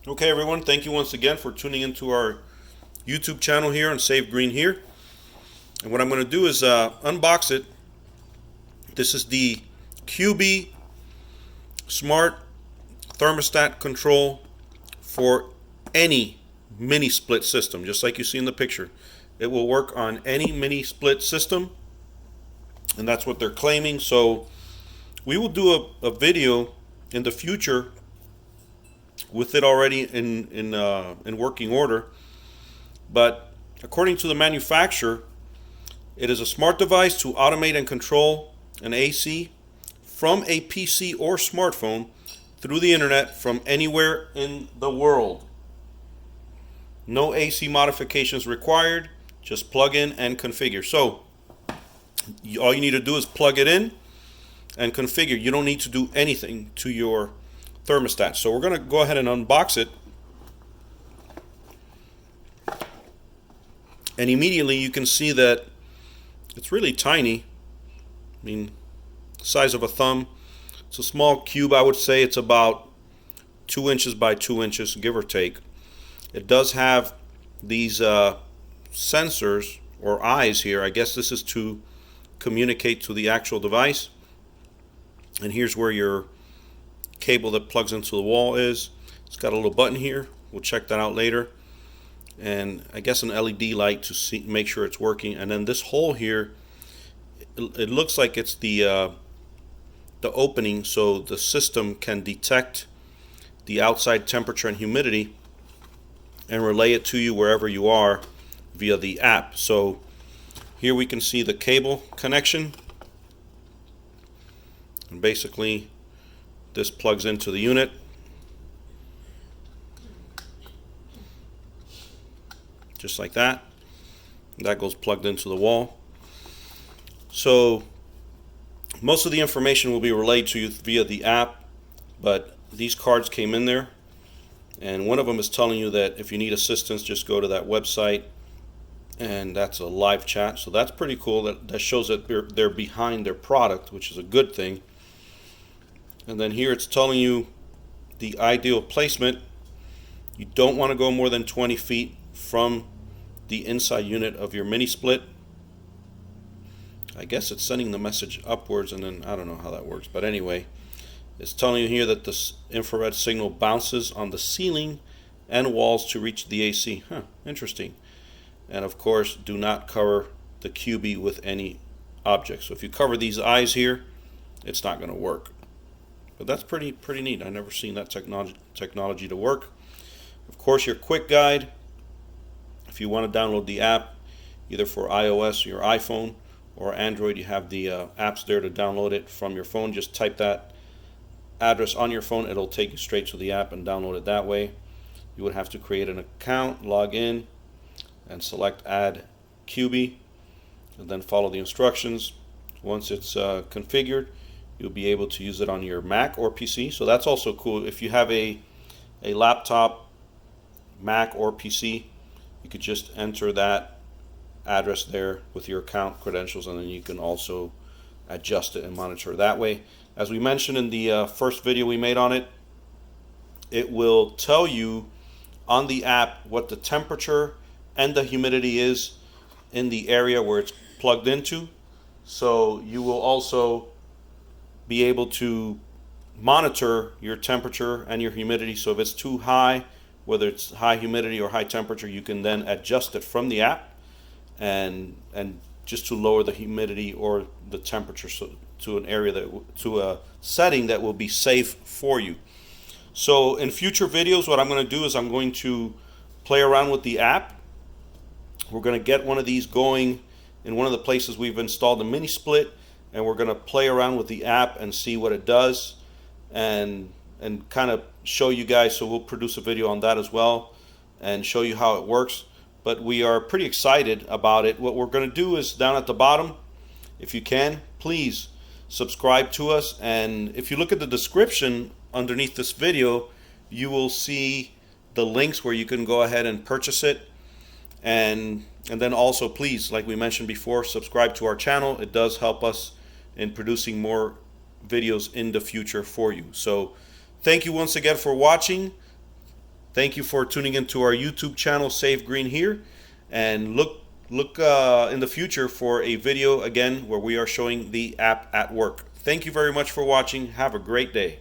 Okay, everyone, thank you once again for tuning into our YouTube channel here on Save Green here. And what I'm going to do is unbox it. This is the Cuby Smart thermostat control for any mini split system, just like you see in the picture. It will work on any mini split system, and that's what they're claiming. So we will do a video in the future with it already in working order. But according to the manufacturer, it is a smart device to automate and control an AC from a PC or smartphone through the internet from anywhere in the world. No AC modifications required, just plug in and configure. So all you need to do is plug it in and configure. You don't need to do anything to your thermostat. So we're going to go ahead and unbox it. And immediately you can see that it's really tiny. I mean, size of a thumb. It's a small cube. I would say it's about 2 inches by 2 inches, give or take. It does have these sensors or eyes here. I guess this is to communicate to the actual device. And here's where your cable that plugs into the wall is. It's got a little button here. We'll check that out later. And I guess an LED light to make sure it's working. And then this hole here, it looks like it's the opening so the system can detect the outside temperature and humidity and relay it to you wherever you are via the app. So here we can see the cable connection, and basically this plugs into the unit. Just like that. That goes plugged into the wall. So most of the information will be relayed to you via the app, but these cards came in there, and one of them is telling you that if you need assistance, just go to that website, and that's a live chat. So that's pretty cool. That shows that they're behind their product, which is a good thing. And then here it's telling you the ideal placement. You don't want to go more than 20 feet from the inside unit of your mini split. I guess it's sending the message upwards, and then I don't know how that works, but anyway, it's telling you here that this infrared signal bounces on the ceiling and walls to reach the AC. Interesting. And of course, do not cover the Cuby with any object. So if you cover these eyes here, it's not going to work. But that's pretty neat. I've never seen that technology to work. Of course, your quick guide. If you want to download the app, either for iOS, your iPhone, or Android, you have the apps there to download it from your phone. Just type that address on your phone. It'll take you straight to the app and download it that way. You would have to create an account, log in, and select Add Cuby, and then follow the instructions. Once it's configured, you'll be able to use it on your Mac or PC. So that's also cool. If you have a laptop, Mac, or PC, you could just enter that address there with your account credentials, and then you can also adjust it and monitor it that way. As we mentioned in the first video we made on it, it will tell you on the app what the temperature and the humidity is in the area where it's plugged into. So you will also be able to monitor your temperature and your humidity. So if it's too high, whether it's high humidity or high temperature, you can then adjust it from the app and just to lower the humidity or the temperature to an area to a setting that will be safe for you. So in future videos, what I'm going to do is I'm going to play around with the app. We're going to get one of these going in one of the places we've installed a mini split, and we're going to play around with the app and see what it does and kind of show you guys. So we'll produce a video on that as well and show you how it works. But we are pretty excited about it. What we're going to do is down at the bottom, if you can, please subscribe to us. And if you look at the description underneath this video, you will see the links where you can go ahead and purchase it. And then also, please, like we mentioned before, subscribe to our channel. It does help us in producing more videos in the future for you. So thank you once again for watching. Thank you for tuning into our YouTube channel, Save Green Here, and look in the future for a video again where we are showing the app at work. Thank you very much for watching. Have a great day.